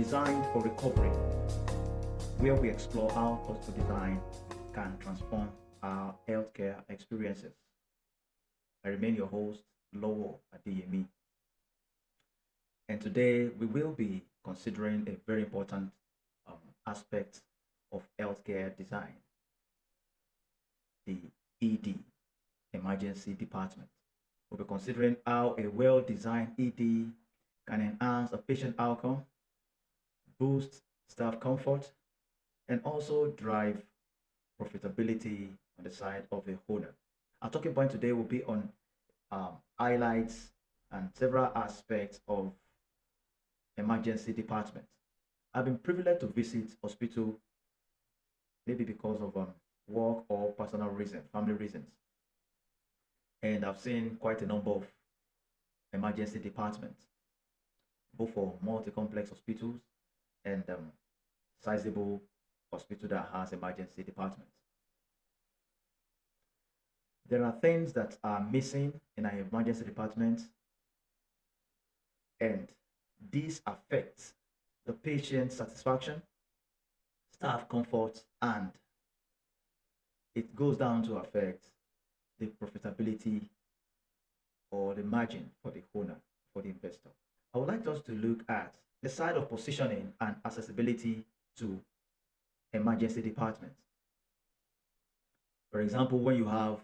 Designed for Recovery, where we explore how hospital design can transform our healthcare experiences. I remain your host, Lowo Adeyemi, and today we will be considering a very important um, aspect of healthcare design, the ED, Emergency Department. We'll be considering how a well designed ED can enhance a patient outcome, boost staff comfort, and also drive profitability on the side of the owner. Our talking point today will be on highlights and several aspects of emergency department. I've been privileged to visit hospital maybe because of work or personal reasons, family reasons, and I've seen quite a number of emergency departments, both for multi-complex hospitals and sizable hospital that has emergency departments. There are things that are missing in our emergency department, and this affects the patient satisfaction, staff comfort, and it goes down to affect the profitability or the margin for the owner, for the investor. I would like us to look at the side of positioning and accessibility to emergency departments. For example, when you have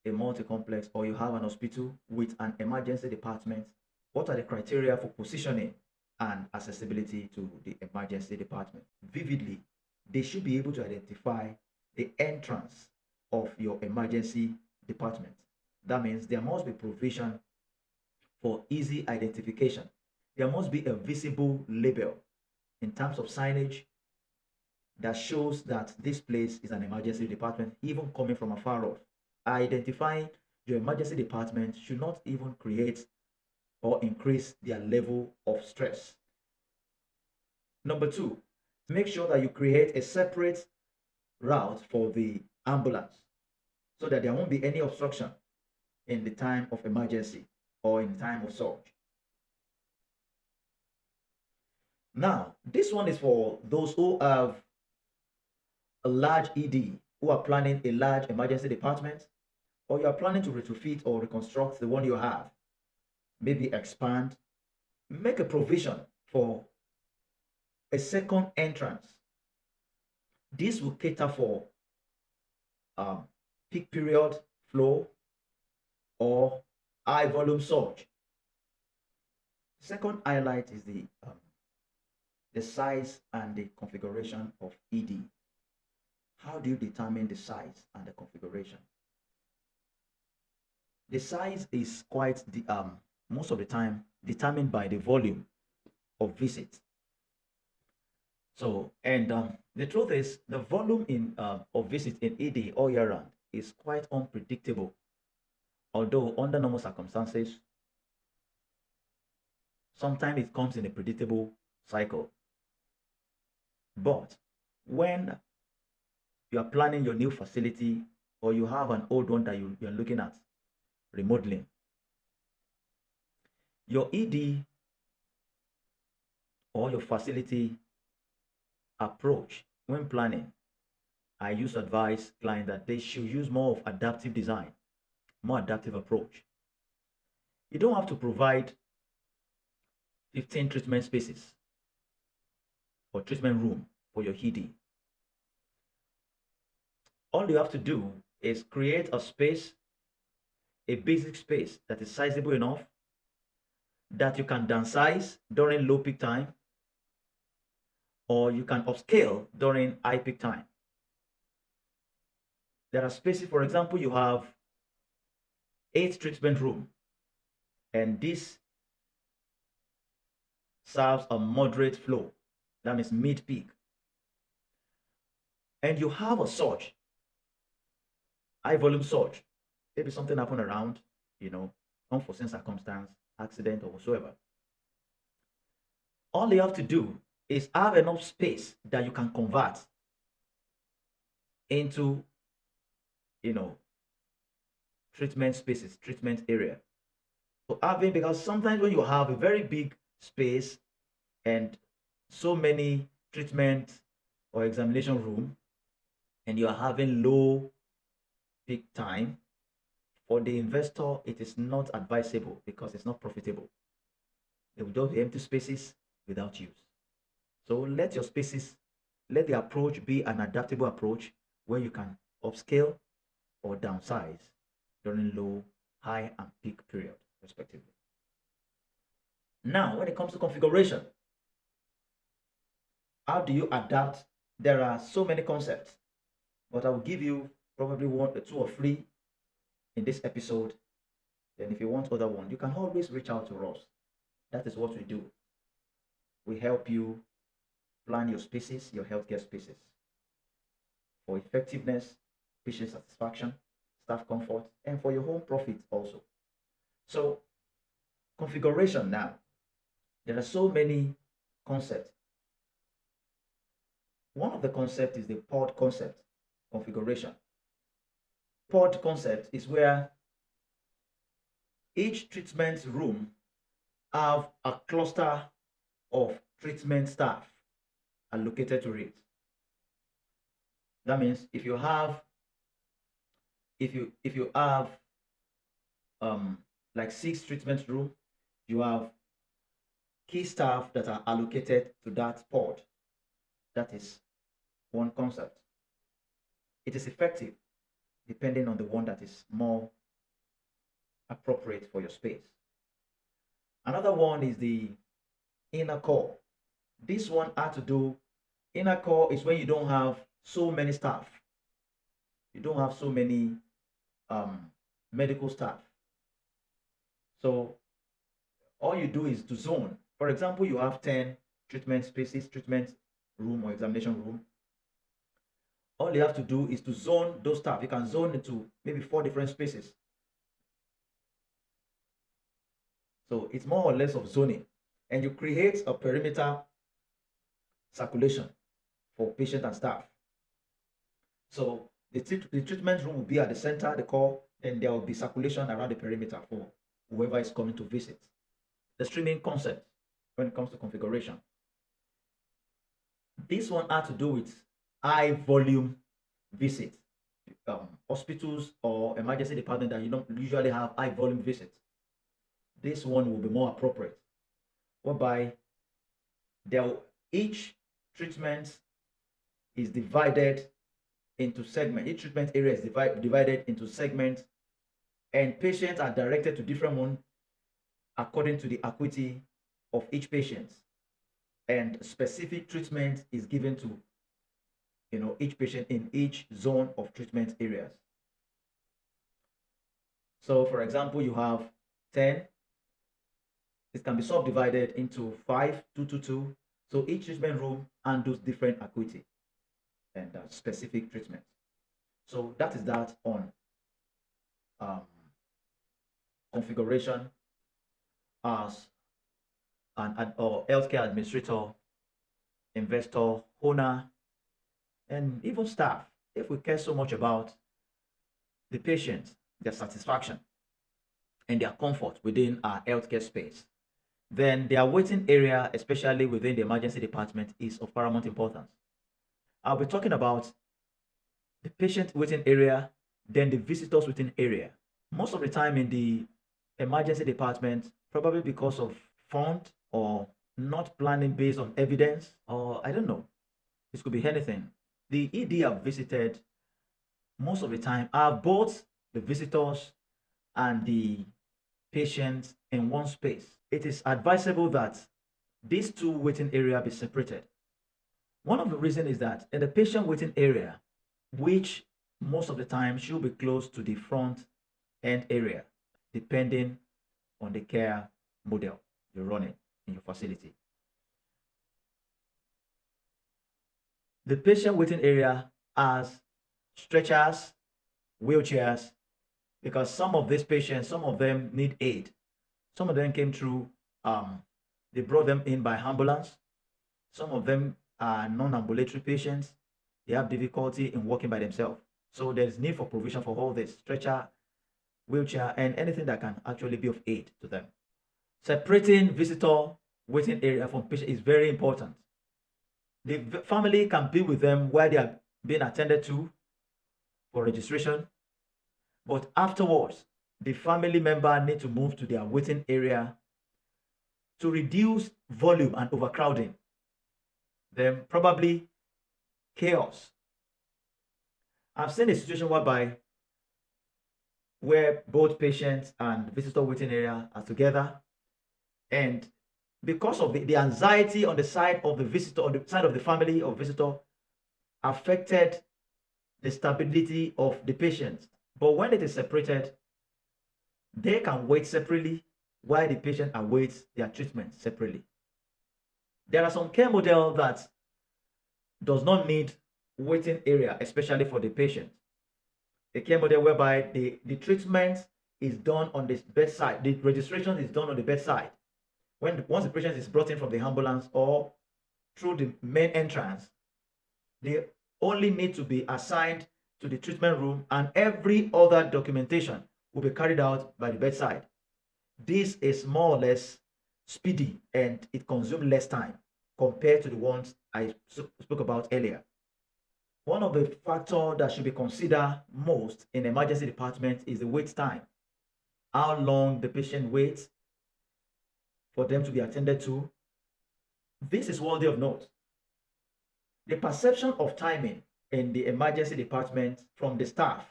a multi-complex or you have an hospital with an emergency department, what are the criteria for positioning and accessibility to the emergency department? Vividly, they should be able to identify the entrance of your emergency department. That means there must be provision for easy identification. There must be a visible label in terms of signage that shows that this place is an emergency department, even coming from afar off. Identifying your emergency department should not even create or increase their level of stress. Number two, make sure that you create a separate route for the ambulance so that there won't be any obstruction in the time of emergency or in the time of surge. Now, this one is for those who have a large ED, who are planning a large emergency department, or you are planning to retrofit or reconstruct the one you have, maybe expand, make a provision for a second entrance. This will cater for um, peak period flow or high volume surge. Second highlight is the size and the configuration of ED. How do you determine the size and the configuration? The size is quite most of the time determined by the volume of visits. So, and the truth is, the volume in of visits in ED all year round is quite unpredictable. Although under normal circumstances, sometimes it comes in a predictable cycle. But when you are planning your new facility or you have an old one that you're looking at remodeling, your ED or your facility approach when planning, I used to advise clients that they should use more of adaptive design, more adaptive approach. You don't have to provide 15 treatment spaces or treatment room for your ED. All you have to do is create a space, a basic space that is sizable enough that you can downsize during low peak time or you can upscale during high peak time. There are spaces, for example, you have 8 treatment room, and this serves a moderate flow. That means mid peak. And you have a surge, high volume surge. Maybe something happened around, unforeseen circumstance, accident, or whatsoever. All you have to do is have enough space that you can convert into, you know, treatment spaces, treatment area. So having, because sometimes when you have a very big space and so many treatment or examination room and you are having low peak time, for the investor, it is not advisable because it's not profitable. There will just be empty spaces without use. So let your spaces, let the approach be an adaptable approach where you can upscale or downsize during low, high, and peak period, respectively. Now, when it comes to configuration, how do you adapt? There are so many concepts, but I will give you probably one, two, or three in this episode. Then, if you want other one, you can always reach out to us. That is what we do. We help you plan your spaces, your healthcare spaces, for effectiveness, patient satisfaction, staff comfort, and for your home profit also. So, configuration now. There are so many concepts. One of the concepts is the pod concept configuration. Pod concept is where each treatment room have a cluster of treatment staff allocated to it. That means if you have like 6 treatment room, you have key staff that are allocated to that pod. That is one concept. It is effective depending on the one that is more appropriate for your space. Another one is the inner core. This one had to do, inner core is when you don't have so many staff. You don't have so many medical staff. So all you do is to zone. For example, you have 10 treatment spaces, treatment room or examination room. All you have to do is to zone those staff. You can zone into maybe 4 different spaces. So it's more or less of zoning. And you create a perimeter circulation for patient and staff. So the treatment room will be at the center, the core, and there will be circulation around the perimeter for whoever is coming to visit. The streaming concept when it comes to configuration. This one had to do with high volume visits. Hospitals or emergency department that you don't usually have high volume visits. This one will be more appropriate, whereby each treatment is divided into segments. Each treatment area is divided into segments, and patients are directed to different ones according to the acuity of each patient, and specific treatment is given to each patient in each zone of treatment areas. So for example, you have 10. It can be subdivided into 5, 2, 2, 2. So each treatment room handles different acuity and specific treatment. So that is that on configuration as an or healthcare administrator, investor, owner, and even staff. If we care so much about the patient, their satisfaction, and their comfort within our healthcare space, then their waiting area, especially within the emergency department, is of paramount importance. I'll be talking about the patient waiting area, then the visitors waiting area. Most of the time in the emergency department, probably because of fund or not planning based on evidence, or I don't know, this could be anything. The ED I've visited most of the time are both the visitors and the patients in one space. It is advisable that these two waiting area be separated. One of the reasons is that in the patient waiting area, which most of the time should be close to the front end area, depending on the care model you're running in your facility. The patient waiting area has stretchers, wheelchairs, because some of these patients, some of them need aid. Some of them came through, they brought them in by ambulance. Some of them are non-ambulatory patients. They have difficulty in walking by themselves. So there's need for provision for all this, stretcher, wheelchair, and anything that can actually be of aid to them. Separating visitor waiting area from patient is very important. The family can be with them while they are being attended to for registration, but afterwards, the family member need to move to their waiting area to reduce volume and overcrowding. Then probably chaos. I've seen a situation where both patients and visitor waiting area are together, and because of the anxiety on the side of the visitor, on the side of the family or visitor, affected the stability of the patient. But when it is separated, they can wait separately while the patient awaits their treatment separately. There are some care model that does not need waiting area, especially for the patient. A care model whereby the treatment is done on the bedside, the registration is done on the bedside. Once the patient is brought in from the ambulance or through the main entrance, they only need to be assigned to the treatment room, and every other documentation will be carried out by the bedside. This is more or less speedy and it consumes less time compared to the ones I spoke about earlier. One of the factors that should be considered most in emergency department is the wait time. How long the patient waits for them to be attended to. This is worthy of note. The perception of timing in the emergency department from the staff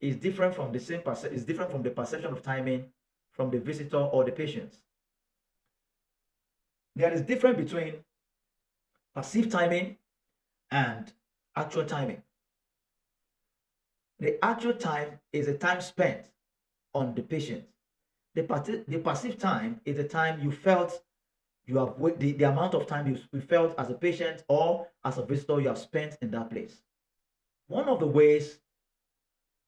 is different from the perception of timing from the visitor or the patients. There is difference between perceived timing and actual timing. The actual time is the time spent on the patient. The perceived time is the time you felt you have the amount of time you felt as a patient or as a visitor you have spent in that place. One of the ways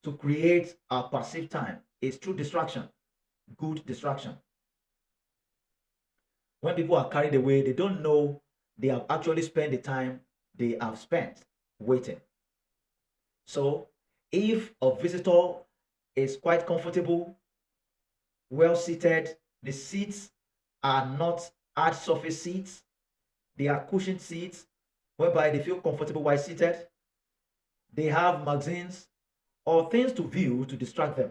to create a perceived time is through distraction, good distraction. When people are carried away, they don't know they have actually spent the time they have spent waiting. So if a visitor is quite comfortable, well seated, the seats are not hard surface seats, they are cushioned seats whereby they feel comfortable while seated, they have magazines or things to view to distract them.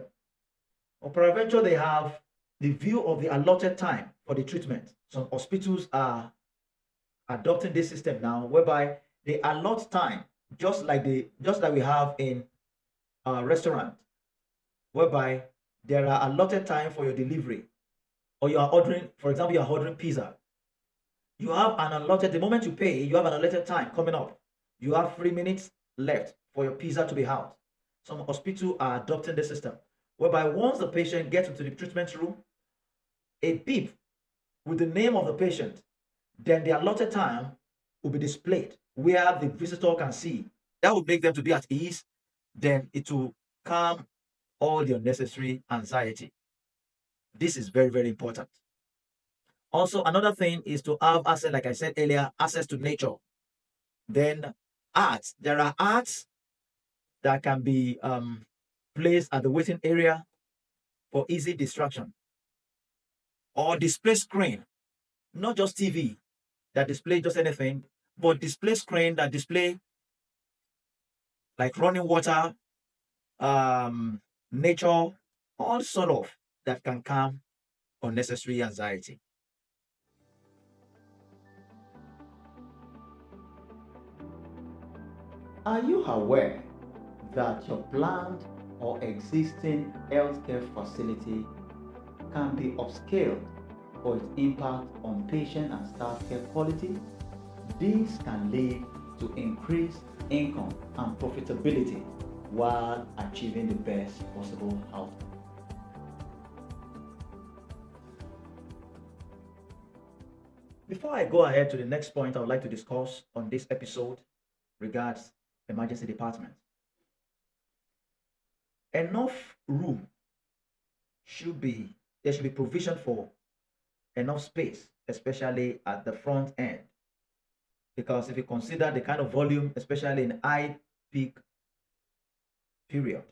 Or peradventure, they have the view of the allotted time for the treatment. Some hospitals are adopting this system now whereby they allot time just like we have in a restaurant, whereby there are allotted time for your delivery, or you are ordering, for example, you are ordering pizza. You have an allotted, the moment you pay, you have an allotted time coming up. You have 3 minutes left for your pizza to be out. Some hospitals are adopting the system whereby once the patient gets into the treatment room, a beep with the name of the patient, then the allotted time will be displayed where the visitor can see. That will make them to be at ease. Then it will calm all the unnecessary anxiety. This is very, very important. Also, another thing is to have access, like I said earlier, access to nature. Then arts. There are arts that can be placed at the waiting area for easy distraction. Or display screen, not just TV that display just anything, but display screen that display like running water, nature, all sort of that can calm unnecessary anxiety. Are you aware that your planned or existing healthcare facility can be upscaled for its impact on patient and staff care quality? This can lead to increased income and profitability while achieving the best possible outcome. Before I go ahead to the next point I would like to discuss on this episode regards emergency department. Enough room there should be provision for enough space, especially at the front end. Because if you consider the kind of volume, especially in high peak period,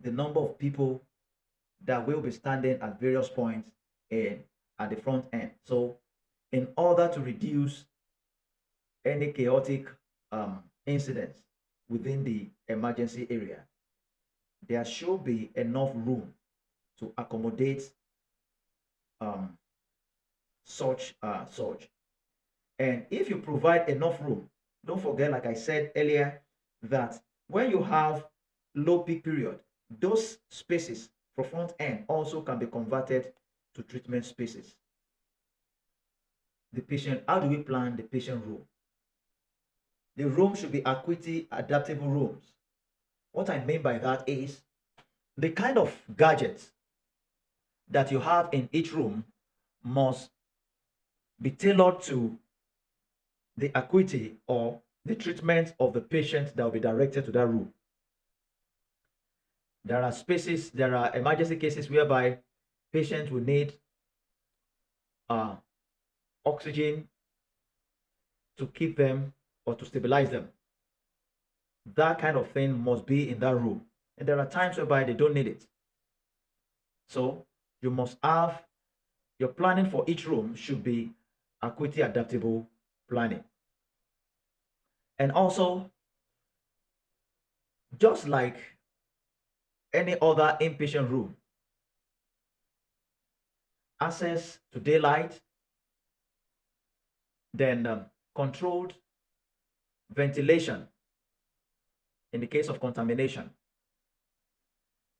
the number of people that will be standing at various points in at the front end. So in order to reduce any chaotic incidents within the emergency area, there should be enough room to accommodate um, such. And if you provide enough room, don't forget, like I said earlier, that when you have low peak period, those spaces for front end also can be converted to treatment spaces. The patient, how do we plan the patient room? The room should be acuity adaptable rooms. What I mean by that is the kind of gadgets that you have in each room must be tailored to the acuity or the treatment of the patient that will be directed to that room. There are spaces, there are emergency cases whereby patients will need uh, oxygen to keep them or to stabilize them. That kind of thing must be in that room. And there are times whereby they don't need it. So you must have your planning for each room should be acuity adaptable planning. And also, just like any other inpatient room, access to daylight, then controlled ventilation in the case of contamination.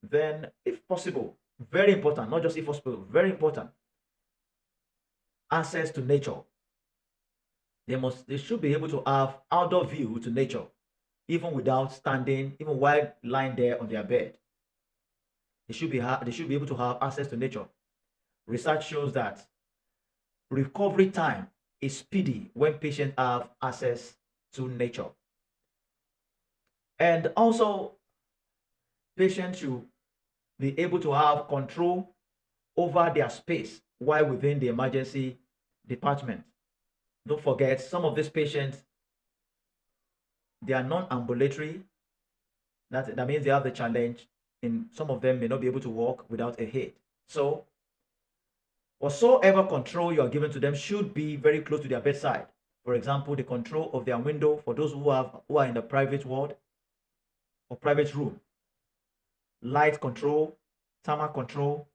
Then, if possible, very important, not just if possible, very important, access to nature. They should be able to have outdoor view to nature, even without standing, even while lying there on their bed. They should be able to have access to nature. Research shows that recovery time is speedy when patients have access to nature. And also, patients should be able to have control over their space while within the emergency department. Don't forget, some of these patients, they are non-ambulatory. That means they have the challenge in some of them may not be able to walk without a aid. So whatsoever control you are given to them should be very close to their bedside. For example, the control of their window for those who are in the private ward or private room, light control, thermal control,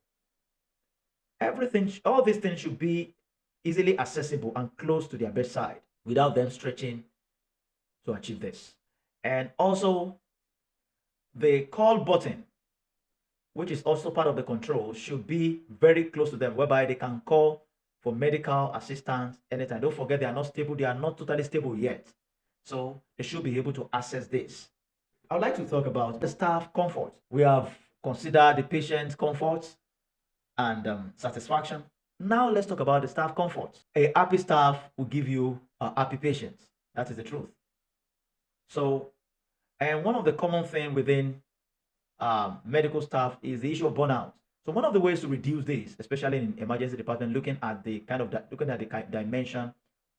everything, all these things should be easily accessible and close to their bedside without them stretching to achieve this. And also, the call button, which is also part of the control, should be very close to them, whereby they can call for medical assistance anytime. Don't forget, they are not stable, they are not totally stable yet. So they should be able to access this. I would like to talk about the staff comfort. We have considered the patient's comfort and satisfaction. Now let's talk about the staff comfort. A happy staff will give you happy patients. That is the truth. So, and one of the common things within medical staff is the issue of burnout. So one of the ways to reduce this, especially in emergency department, looking at the dimension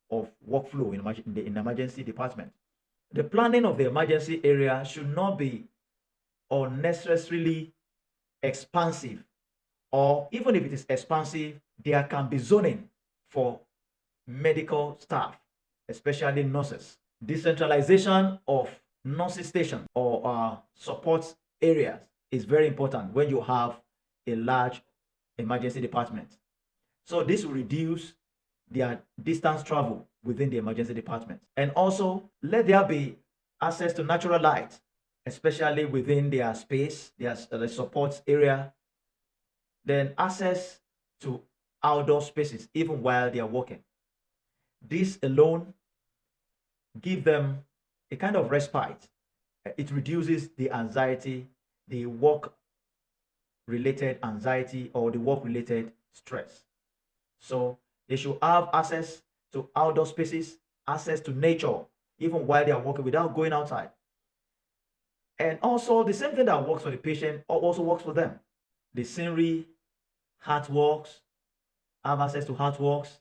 of workflow in the emergency department, the planning of the emergency area should not be unnecessarily expansive, or even if it is expansive, there can be zoning for medical staff, especially nurses. Decentralization of nursing station or support areas is very important when you have a large emergency department. So this will reduce their distance travel within the emergency department. And also, let there be access to natural light, especially within their space, their the support area. Then access to outdoor spaces, even while they are working. This alone give them a kind of respite. It reduces the anxiety, the work related anxiety or the work related stress. So they should have access to outdoor spaces, access to nature, even while they are working without going outside. And also the same thing that works for the patient also works for them. The scenery, artworks, have access to artworks.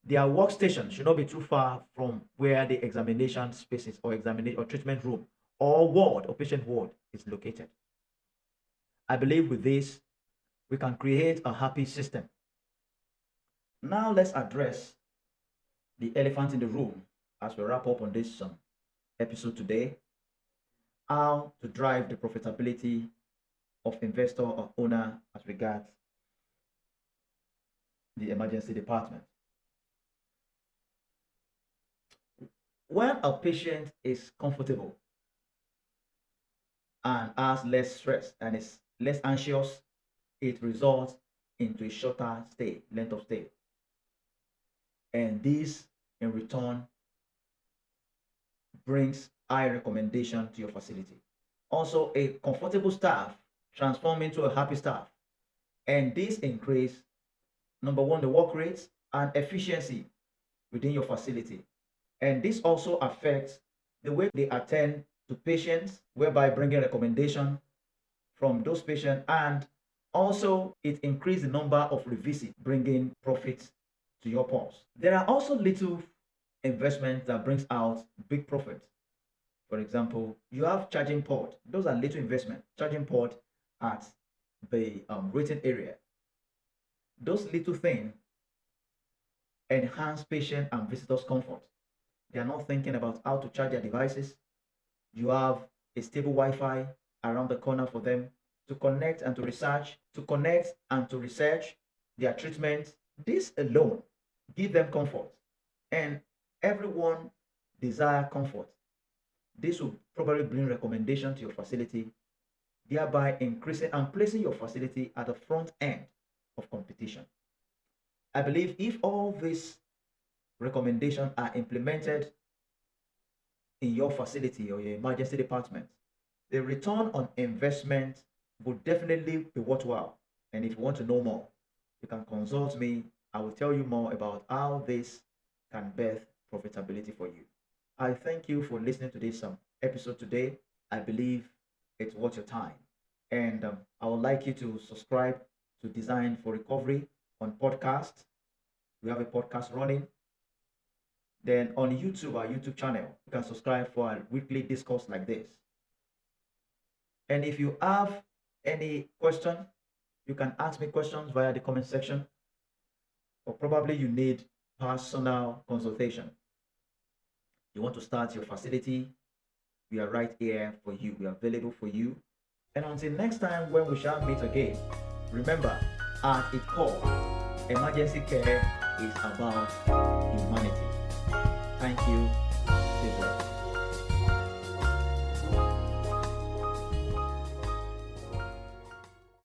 Their workstation should not be too far from where the examination spaces or examination or treatment room or ward or patient ward is located. I believe with this, we can create a happy system. Now let's address the elephant in the room, as we wrap up on this episode today, how to drive the profitability of investor or owner as regards the emergency department. When a patient is comfortable and has less stress and is less anxious, it results into a shorter length of stay. And this in return brings high recommendation to your facility. Also, a comfortable staff transform into a happy staff. And this increase, number one, the work rates and efficiency within your facility. And this also affects the way they attend to patients, whereby bringing recommendation from those patients, and also it increases the number of revisits, bringing profits to your purse. There are also little investments that brings out big profits. For example, you have charging port. Those are little investment. Charging port at the waiting area. Those little things enhance patient and visitors' comfort. They are not thinking about how to charge their devices. You have a stable Wi-Fi around the corner for them to connect and to research their treatment. This alone give them comfort, and everyone desire comfort. This will probably bring recommendation to your facility, thereby increasing and placing your facility at the front end of competition. I believe if all these recommendations are implemented in your facility or your emergency department, the return on investment would definitely be worthwhile. And if you want to know more, you can consult me. I will tell you more about how this can birth profitability for you. I thank you for listening to this episode today. I believe it's worth your time. And I would like you to subscribe to Design for Recovery on podcast. We have a podcast running. Then on YouTube, our YouTube channel, you can subscribe for a weekly discourse like this. And if you have any question, you can ask me questions via the comment section, or probably you need personal consultation. You want to start your facility, we are right here for you. We are available for you. And until next time when we shall meet again, remember, at its core, emergency care is about humanity. Thank you. Stay blessed.